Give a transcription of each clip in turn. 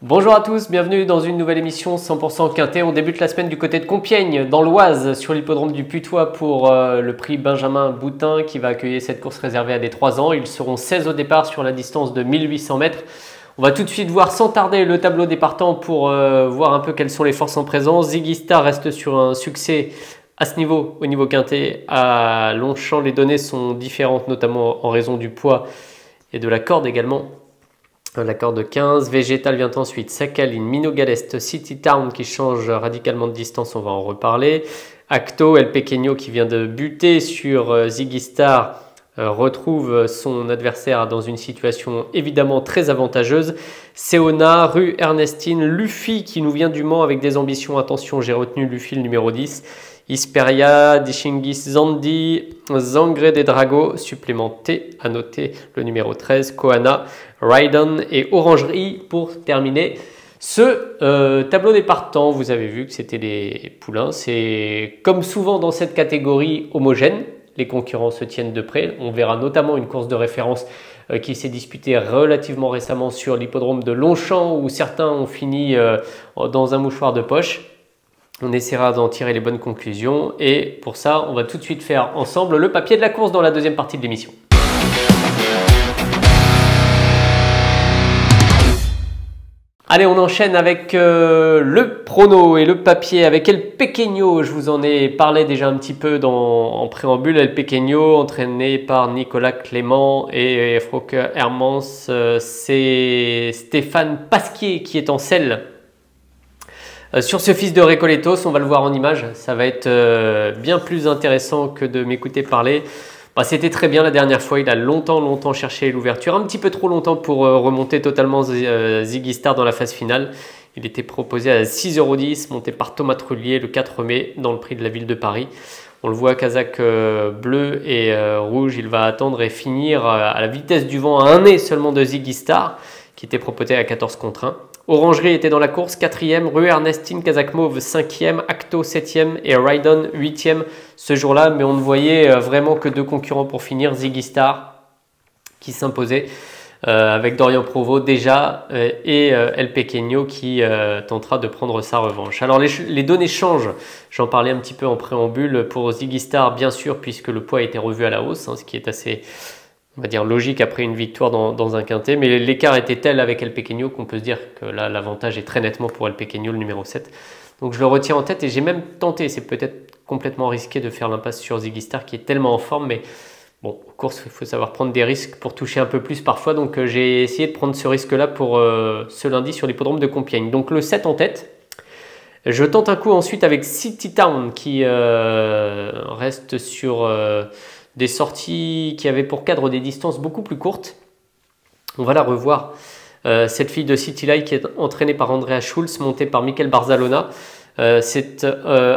Bonjour à tous, bienvenue dans une nouvelle émission 100% Quintet. On débute la semaine du côté de Compiègne, dans l'Oise, sur l'hippodrome du Putois pour le prix Benjamin Boutin qui va accueillir cette course réservée à des 3 ans. Ils seront 16 au départ sur la distance de 1800 mètres. On va tout de suite voir sans tarder le tableau des partants pour voir un peu quelles sont les forces en présence. Ziggy Star reste sur un succès à ce niveau, au niveau Quintet. À Longchamp, les données sont différentes, notamment en raison du poids et de la corde également. La corde 15, Végétal vient ensuite, Sakhaline, Minot Galest, City Town qui change radicalement de distance, on va en reparler. Acto, El Pequeño qui vient de buter sur Ziggy Star, retrouve son adversaire dans une situation évidemment très avantageuse. Seona, Rue Ernestine, Luffy qui nous vient du Mans avec des ambitions, attention j'ai retenu Luffy le numéro 10. Isperia, Dishingis Zandi, Zangre des Dragos, supplémenté, à noter le numéro 13, Kohana, Rydon et Orangerie pour terminer ce tableau des partants. Vous avez vu que c'était les poulains, c'est comme souvent dans cette catégorie homogène, les concurrents se tiennent de près. On verra notamment une course de référence qui s'est disputée relativement récemment sur l'hippodrome de Longchamp où certains ont fini dans un mouchoir de poche. On essaiera d'en tirer les bonnes conclusions et pour ça, on va tout de suite faire ensemble le papier de la course dans la deuxième partie de l'émission. Allez, on enchaîne avec le prono et le papier avec El Pequeño. Je vous en ai parlé déjà un petit peu en préambule. El Pequeño, entraîné par Nicolas Clément et Frauke Hermans. C'est Stéphane Pasquier qui est en selle. Sur ce fils de Recoletos, on va le voir en image, ça va être bien plus intéressant que de m'écouter parler. C'était très bien la dernière fois, il a longtemps cherché l'ouverture, un petit peu trop longtemps pour remonter totalement Ziggy Star dans la phase finale. Il était proposé à 6,10 €, monté par Thomas Trullier le 4 mai dans le prix de la ville de Paris. On le voit, Kazakh bleu et rouge, il va attendre et finir à la vitesse du vent à un nez seulement de Ziggy Star, qui était proposé à 14 contre 1. Orangerie était dans la course, 4e, Rue Ernestine, Kazakh Mauve 5e, Acto 7e et Rydon 8e ce jour-là. Mais on ne voyait vraiment que 2 concurrents pour finir, Ziggy Star qui s'imposait avec Dorian Provost déjà et El Pequeño qui tentera de prendre sa revanche. Alors les données changent, j'en parlais un petit peu en préambule pour Ziggy Star bien sûr puisque le poids a été revu à la hausse, ce qui est assez... on va dire logique après une victoire dans un quintet, mais l'écart était tel avec El Pequeño qu'on peut se dire que là l'avantage est très nettement pour El Pequeño, le numéro 7. Donc je le retiens en tête et j'ai même tenté, c'est peut-être complètement risqué de faire l'impasse sur Ziggy Star qui est tellement en forme, mais bon, en course il faut savoir prendre des risques pour toucher un peu plus parfois, donc j'ai essayé de prendre ce risque-là pour ce lundi sur l'hippodrome de Compiègne. Donc le 7 en tête. Je tente un coup ensuite avec City Town qui reste sur... des sorties qui avaient pour cadre des distances beaucoup plus courtes. On va la revoir. Cette fille de City Light qui est entraînée par Andrea Schulz, montée par Michael Barzalona. C'est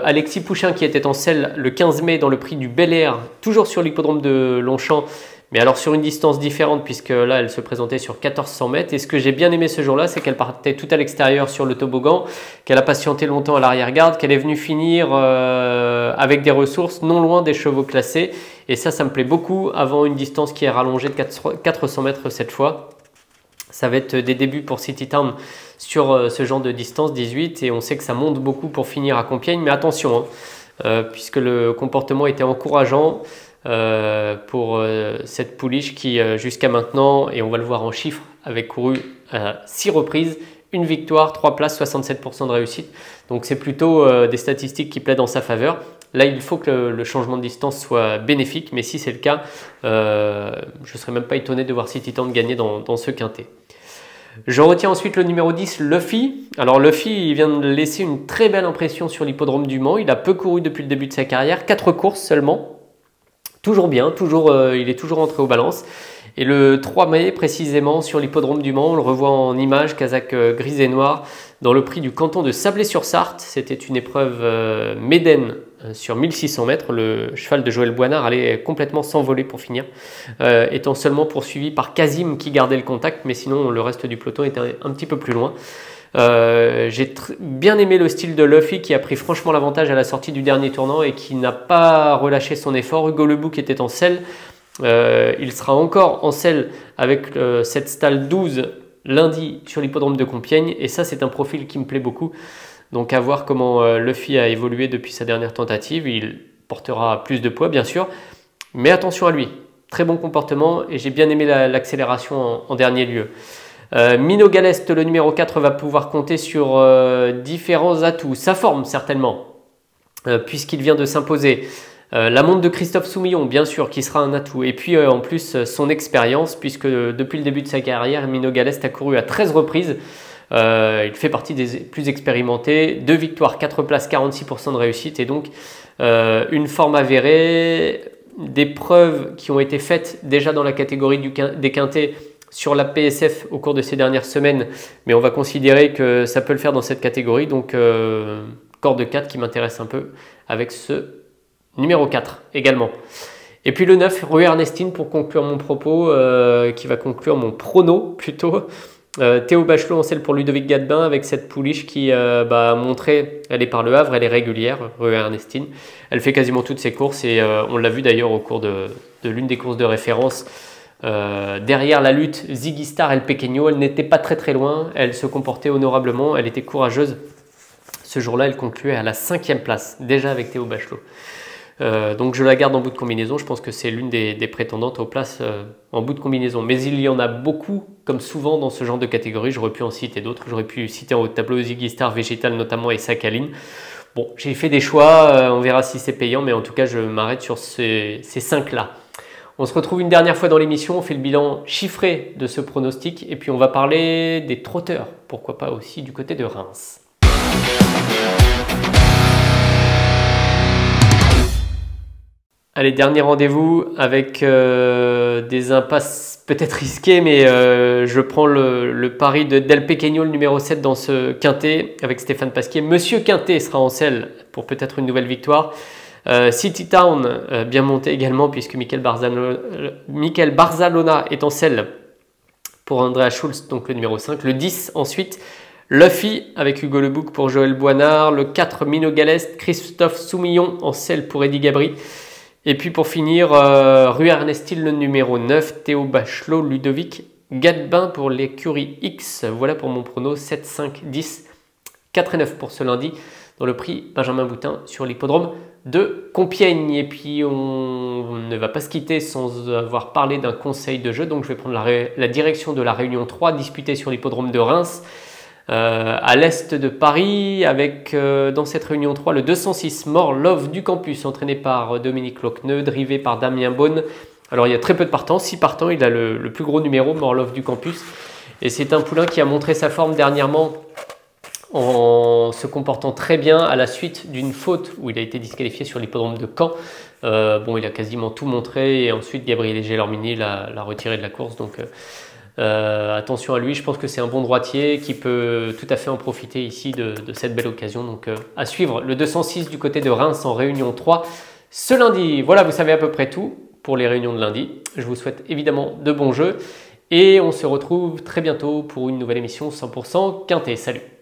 Alexis Pouchin qui était en selle le 15 mai dans le prix du Bel Air, toujours sur l'hippodrome de Longchamp, mais alors sur une distance différente puisque là elle se présentait sur 1400 mètres. Et ce que j'ai bien aimé ce jour-là, c'est qu'elle partait tout à l'extérieur sur le toboggan, qu'elle a patienté longtemps à l'arrière-garde, qu'elle est venue finir avec des ressources non loin des chevaux classés. Et ça me plaît beaucoup avant une distance qui est rallongée de 400 mètres cette fois. Ça va être des débuts pour City Town sur ce genre de distance, 18. Et on sait que ça monte beaucoup pour finir à Compiègne. Mais attention, puisque le comportement était encourageant pour cette pouliche qui jusqu'à maintenant, et on va le voir en chiffres, avait couru 6 reprises. Une victoire, 3 places, 67% de réussite. Donc c'est plutôt des statistiques qui plaident en sa faveur. Là, il faut que le changement de distance soit bénéfique, mais si c'est le cas, je ne serais même pas étonné de voir City Town gagner dans ce quintet. Je retiens ensuite le numéro 10, Luffy. Alors Luffy, il vient de laisser une très belle impression sur l'hippodrome du Mans. Il a peu couru depuis le début de sa carrière, 4 courses seulement. Toujours bien, il est toujours entré aux balances. Et le 3 mai, précisément, sur l'hippodrome du Mans, on le revoit en image, Kazakh gris et noir, dans le prix du canton de Sablé-sur-Sarthe. C'était une épreuve Médène sur 1600 mètres. Le cheval de Joël Boinard allait complètement s'envoler pour finir, étant seulement poursuivi par Kazim qui gardait le contact, mais sinon le reste du peloton était un petit peu plus loin. J'ai bien aimé le style de Luffy qui a pris franchement l'avantage à la sortie du dernier tournant et qui n'a pas relâché son effort. Hugo Le Bouc était en selle, il sera encore en selle avec cette stalle 12 lundi sur l'hippodrome de Compiègne, et ça c'est un profil qui me plaît beaucoup. Donc à voir comment Luffy a évolué depuis sa dernière tentative. Il portera plus de poids bien sûr, mais attention à lui, très bon comportement, et j'ai bien aimé l'accélération en dernier lieu. Mino Galeste, le numéro 4, va pouvoir compter sur différents atouts. Sa forme certainement, puisqu'il vient de s'imposer. La montre de Christophe Soumillon, bien sûr, qui sera un atout. Et puis en plus son expérience, puisque depuis le début de sa carrière, Mino Galeste a couru à 13 reprises. Il fait partie des plus expérimentés. 2 victoires, 4 places, 46% de réussite. Et donc une forme avérée, des preuves qui ont été faites déjà dans la catégorie des quintés sur la PSF au cours de ces dernières semaines, mais on va considérer que ça peut le faire dans cette catégorie, donc corde 4 qui m'intéresse un peu avec ce numéro 4 également. Et puis le 9, Rue Ernestine pour conclure mon propos, qui va conclure mon prono plutôt. Théo Bachelot en selle pour Ludovic Gadebin avec cette pouliche qui a montré, elle est par le Havre, elle est régulière, Rue Ernestine. Elle fait quasiment toutes ses courses et on l'a vu d'ailleurs au cours de l'une des courses de référence. Derrière la lutte Ziggy Star et le Pequeño, elle n'était pas très loin, elle se comportait honorablement, elle était courageuse. Ce jour-là, elle concluait à la 5e place, déjà avec Théo Bachelot. Donc je la garde en bout de combinaison, je pense que c'est l'une des prétendantes aux places en bout de combinaison. Mais il y en a beaucoup, comme souvent dans ce genre de catégorie, j'aurais pu en citer d'autres, j'aurais pu citer en haut de tableau Ziggy Star, Végétal notamment et Sakhaline. Bon, j'ai fait des choix, on verra si c'est payant, mais en tout cas je m'arrête sur ces 5-là. On se retrouve une dernière fois dans l'émission, on fait le bilan chiffré de ce pronostic et puis on va parler des trotteurs, pourquoi pas aussi du côté de Reims. Allez, dernier rendez-vous avec des impasses peut-être risquées, mais je prends le pari de Del Pequeño, le numéro 7 dans ce quintet avec Stéphane Pasquier. Monsieur Quintet sera en selle pour peut-être une nouvelle victoire. City Town, bien monté également, puisque Michael Barzalona est en selle pour Andrea Schulz, donc le numéro 5. Le 10 ensuite, Luffy avec Hugo Le Bouc pour Joël Boinard. Le 4, Mino Galeste, Christophe Soumillon en selle pour Eddy Gabry. Et puis pour finir, Rue Ernestine, le numéro 9, Théo Bachelot, Ludovic Gadebin pour l'écurie X. Voilà pour mon prono, 7, 5, 10, 4 et 9 pour ce lundi dans le prix Benjamin Boutin sur l'hippodrome de Compiègne. Et puis on ne va pas se quitter sans avoir parlé d'un conseil de jeu, donc je vais prendre la direction de la Réunion 3 disputée sur l'hippodrome de Reims, à l'est de Paris, avec dans cette Réunion 3 le 206 More Love du Campus, entraîné par Dominique Lochneux, drivé par Damien Beaune. Alors il y a très peu de partants, 6 partants, il a le plus gros numéro, More Love du Campus, et c'est un poulain qui a montré sa forme dernièrement en se comportant très bien à la suite d'une faute où il a été disqualifié sur l'hippodrome de Caen. Bon, il a quasiment tout montré et ensuite Gabriel Gelormini l'a retiré de la course. Donc attention à lui, je pense que c'est un bon droitier qui peut tout à fait en profiter ici de cette belle occasion. Donc à suivre le 206 du côté de Reims en Réunion 3 ce lundi. Voilà, vous savez à peu près tout pour les réunions de lundi. Je vous souhaite évidemment de bons jeux et on se retrouve très bientôt pour une nouvelle émission 100% Quintet. Salut!